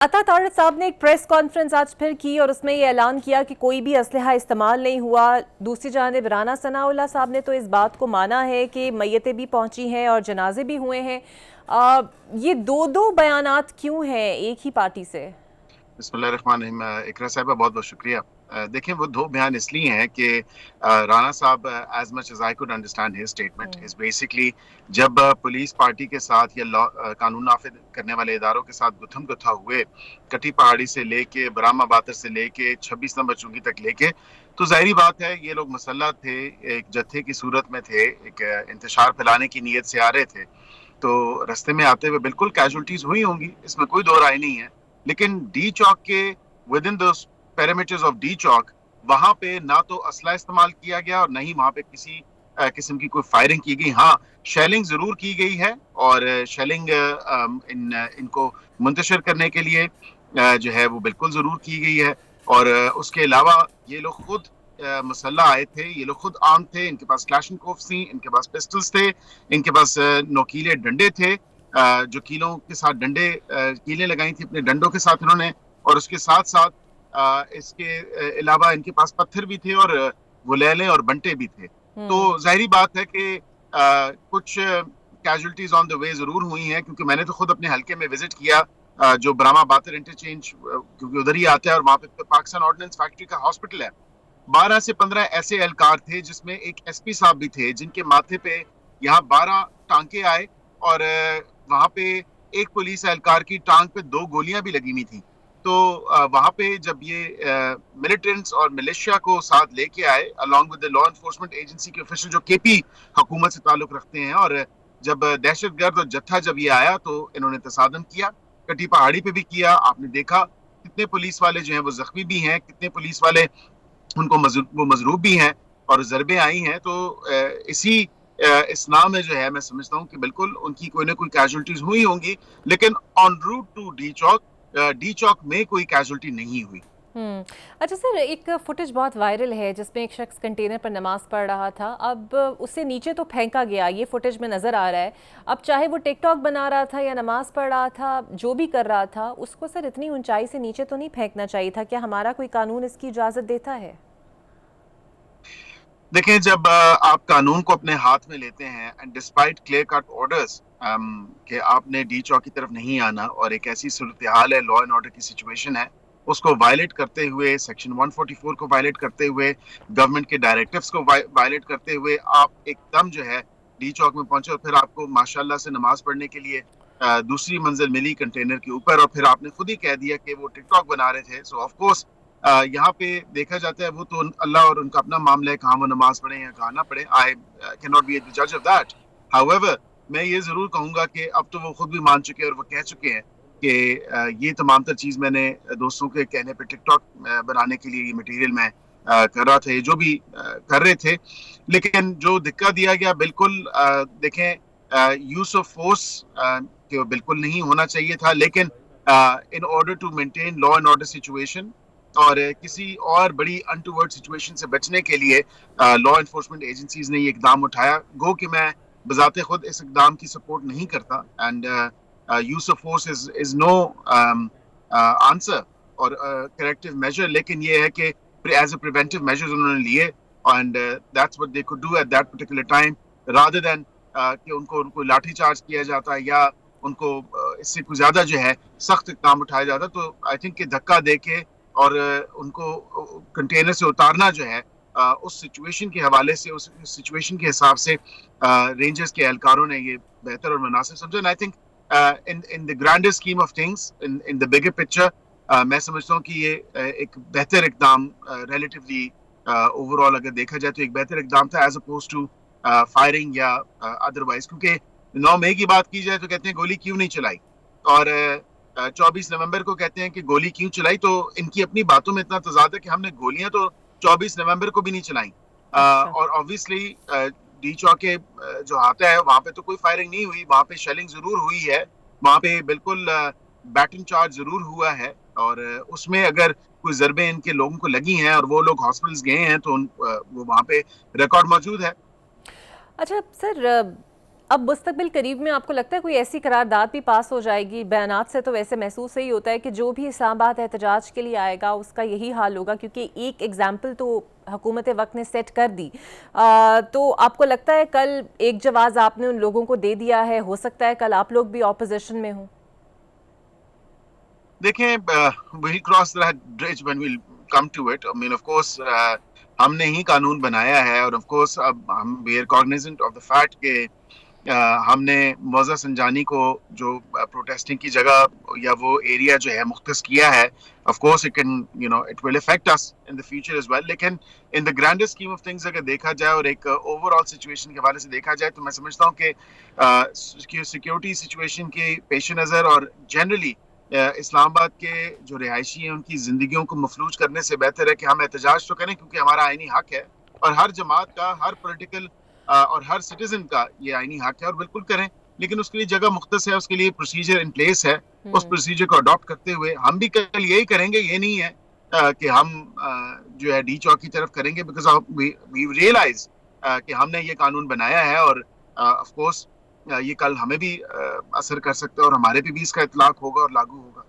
अता तारड़ साहब ने एक प्रेस कॉन्फ्रेंस आज फिर की और उसमें ये ऐलान किया कि कोई भी असलहा इस्तेमाल नहीं हुआ। दूसरी जानिब राना सनाउल्लाह साहब ने तो इस बात को माना है कि मैयतें भी पहुंची हैं और जनाजे भी हुए हैं। ये दो दो बयानात क्यों हैं एक ही पार्टी से? बिस्मिल्लाहिर्रहमानिर्रहीम। इकरा साहबा बहुत बहुत शुक्रिया। देखें, वो दो बयान इसलिए हैं कि राणा साहब, as much as I could understand his statement, is basically जब पुलिस पार्टी के साथ या कानून नाफिज करने वाले इदारों के साथ गुथम गुथा हुए, कटी पहाड़ी से लेके बरामा बातर से लेके 26 नंबर चुंगी तक लेके, तो जाहिर बात है ये लोग मसल्लह थे, एक जत्थे की सूरत में थे, एक इंतशार फैलाने की नीयत से आ रहे थे। तो रास्ते में आते हुए बिल्कुल कैजुअलिटीज हुई होंगी, इसमें कोई दो राय नहीं है। लेकिन डी चौक के within the parameters of D Chowk, वहां पे ना तो असला इस्तेमाल किया गया और न ही वहां पे किसी किस्म की कोई फायरिंग की गई। हाँ, शेलिंग जरूर की गई है और शेलिंग इनको मुंतशिर करने के लिए जो है वो बिल्कुल जरूर की गई है। और उसके अलावा ये लोग खुद मसल्ला आए थे, ये लोग खुद आर्म थे, इनके पास क्लैशनकोव्स थी, इनके पास पिस्टल्स थे, इनके पास नोकीले डंडे थे, जो कीलों के साथ डंडे कीलें लगाई थी अपने डंडों के साथ इन्होंने। और उसके साथ साथ इसके अलावा इनके पास पत्थर भी थे और गुलेले और बंटे भी थे। तो जाहिर बात है कि कुछ कैजुअलिटीज ऑन द वे जरूर हुई हैं, क्योंकि मैंने तो खुद अपने हलके में विजिट किया, जो ब्रामा बातर इंटरचेंज, क्योंकि उधर ही आता है और वहां पे पाकिस्तान ऑर्डिनेंस फैक्ट्री का हॉस्पिटल है। 12 से 15 ऐसे एहलकार थे, जिसमें एक एसपी साहब भी थे, जिनके माथे पे यहाँ 12 टांके आए और वहां पे एक पुलिस एहलकार की टांग पे 2 गोलियां भी लगी हुई थी। तो वहां पे जब ये मिलिटेंट्स और मिलिशिया को साथ लेके आए along with the law enforcement agency के ऑफिशियल, जो केपी हुकूमत से ताल्लुक रखते हैं, और जब दहशतगर्द और जत्था जब ये आया तो इन्होंने तसादम किया, कटी पहाड़ी पे भी किया। आपने देखा कितने पुलिस वाले जो हैं वो जख्मी भी हैं, कितने पुलिस वाले उनको वो मजरूब भी हैं और ज़रबे आई हैं। तो इसी इस्लाम में जो है, मैं समझता हूँ कि बिल्कुल उनकी कोई ना कोई कैजुअलिटीज हुई होंगी, लेकिन ऑन रूट टू डी चौक में कोई कैजुअलिटी नहीं हुई। अच्छा सर, एक फुटेज बहुत वायरल है जिसमें एक शख्स कंटेनर पर नमाज पढ़ रहा था। अब उससे नीचे तो फेंका गया, ये फुटेज में नज़र आ रहा है। अब चाहे वो टिकटॉक बना रहा था या नमाज पढ़ रहा था, जो भी कर रहा था, उसको सर इतनी ऊंचाई से नीचे तो नहीं फेंकना चाहिए था। क्या हमारा कोई कानून इसकी इजाज़त देता है? देखें, जब आप कानून को अपने हाथ में लेते हैं and despite clear cut orders कि आपने डी चौक की तरफ नहीं आना, और एक ऐसी सूरत हाल है, लॉ एंड ऑर्डर की सिचुएशन है, उसको वायलेट करते हुए, सेक्शन 144 को वायलेट करते हुए, गवर्नमेंट के डायरेक्टिव्स को वायलेट करते हुए आप एकदम जो है डी चौक में पहुंचे, और फिर आपको माशाल्लाह से नमाज पढ़ने के लिए दूसरी मंजिल मिली कंटेनर के ऊपर, और फिर आपने खुद ही कह दिया कि वो टिकटॉक बना रहे थे। सो ऑफ कोर्स यहाँ पे देखा जाता है, वो तो अल्लाह और उनका अपना मामला है, कहाँ वो नमाज पढ़े या कहाँ ना पढ़े। I can not be the जज ऑफ दैट। हाउएवर, मैं ये जरूर कहूंगा कि अब तो वो खुद भी मान चुके हैं और वो कह चुके हैं कि ये तमाम तर चीज मैंने दोस्तों के कहने पे टिकटॉक बनाने के लिए ये मटेरियल मैं कर रहा था, ये जो भी कर रहे थे। लेकिन जो दिक्कत दिया गया, बिल्कुल देखें, यूज ऑफ फोर्स बिल्कुल नहीं होना चाहिए था, लेकिन in order to maintain law and order situation और किसी और बड़ी अनटूवर्ड सिचुएशन से बचने के लिए लॉ एनफोर्समेंट एजेंसीज ने ये इकदाम उठाया। गो कि मैं बजाते खुद इस इकदाम की सपोर्ट नहीं करता, and use of force is no answer और करेक्टिव मेजर, लेकिन ये है कि एज अ प्रिवेंटिव मेजर्स उन्होंने लिए, and that's what they could do at that particular time, rather than कि उनको लाठी चार्ज किया जाता है या उनको इससे कुछ ज्यादा जो है सख्त इकदाम उठाया जाता। तो आई थिंक कि धक्का दे के और उनको कंटेनर से उतारना जो है, उस सिचुएशन के हवाले से, उस सिचुएशन के हिसाब से रेंजर्स के एहलकारों ने ये बेहतर और मुनासिब समझा। And I think in the grander scheme of things, in the bigger picture, मैं समझता हूँ कि ये एक बेहतर इकदाम, रिलेटिवली ओवरऑल अगर देखा जाए तो एक बेहतर इकदाम था, एज अपोज टू फायरिंग या अदरवाइज। क्योंकि 9 मई की बात की जाए तो कहते हैं गोली क्यों नहीं चलाई, और 24 नवंबर को कहते हैं कि गोली क्यों चलाई। तो इनकी अपनी बातों में इतना तजाद है कि हमने गोलियां तो 24 नवंबर को भी नहीं चलाई। अच्छा। और ऑब्वियसली डी चौक के जो हाथा है वहां पे तो कोई फायरिंग नहीं हुई, वहां पे शेलिंग जरूर हुई है, वहां पे बिल्कुल बैटन चार्ज जरूर हुआ है, और उसमें अगर कोई जरबे इनके लोगों को लगी हैं और वो लोग हॉस्पिटल्स गए हैं तो वो वहां पे रिकॉर्ड मौजूद है। अच्छा सर, اب مستقبل قریب میں آپ کو لگتا ہے کوئی ایسی قرارداد بھی پاس ہو جائے گی؟ بیانات سے تو ویسے محسوس یہی ہوتا ہے کہ جو بھی اسلام آباد احتجاج کے لیے آئے گا اس کا یہی حال ہوگا، کیونکہ ایک ایگزامپل تو حکومت وقت نے سیٹ کر دی۔ تو آپ کو لگتا ہے کل ایک جواز آپ نے ان لوگوں کو دے دیا ہے، ہو سکتا ہے کل آپ لوگ بھی اپوزیشن میں ہوں؟ دیکھیں we'll cross that bridge when we'll come to it. I mean, of course, ہم نے ہی قانون بنایا ہے اور of course اب ہم we are cognizant of the fact کہ ہم نے موضع سنجانی کو جو پروٹیسٹنگ کی جگہ یا وہ ایریا جو ہے مختص کیا ہے، of course it can, you know, it will affect us in the future as well. لیکن in the grander scheme of things اگر دیکھا جائے اور ایک overall situation کے حوالے سے دیکھا جائے تو میں سمجھتا ہوں کہ سیکیورٹی سچویشن کے پیش نظر اور جنرلی اسلام آباد کے جو رہائشی ہیں ان کی زندگیوں کو مفلوج کرنے سے بہتر ہے کہ ہم احتجاج تو کریں، کیونکہ ہمارا آئینی حق ہے اور ہر جماعت کا، ہر پولیٹیکل اور ہر سٹیزن کا یہ آئینی حق ہے، اور بالکل کریں، لیکن اس کے لیے جگہ مختص ہے، اس کے لیے پروسیجر ان پلیس ہے۔ اس پروسیجر کو اڈاپٹ کرتے ہوئے ہم بھی کل یہی کریں گے، یہ نہیں ہے کہ ہم جو ہے ڈی چوک کی طرف کریں گے، بیکاز وی ریئلائز کہ ہم نے یہ قانون بنایا ہے اور آف کورس یہ کل ہمیں بھی اثر کر سکتا ہے اور ہمارے پہ بھی اس کا اطلاق ہوگا اور لاگو ہوگا۔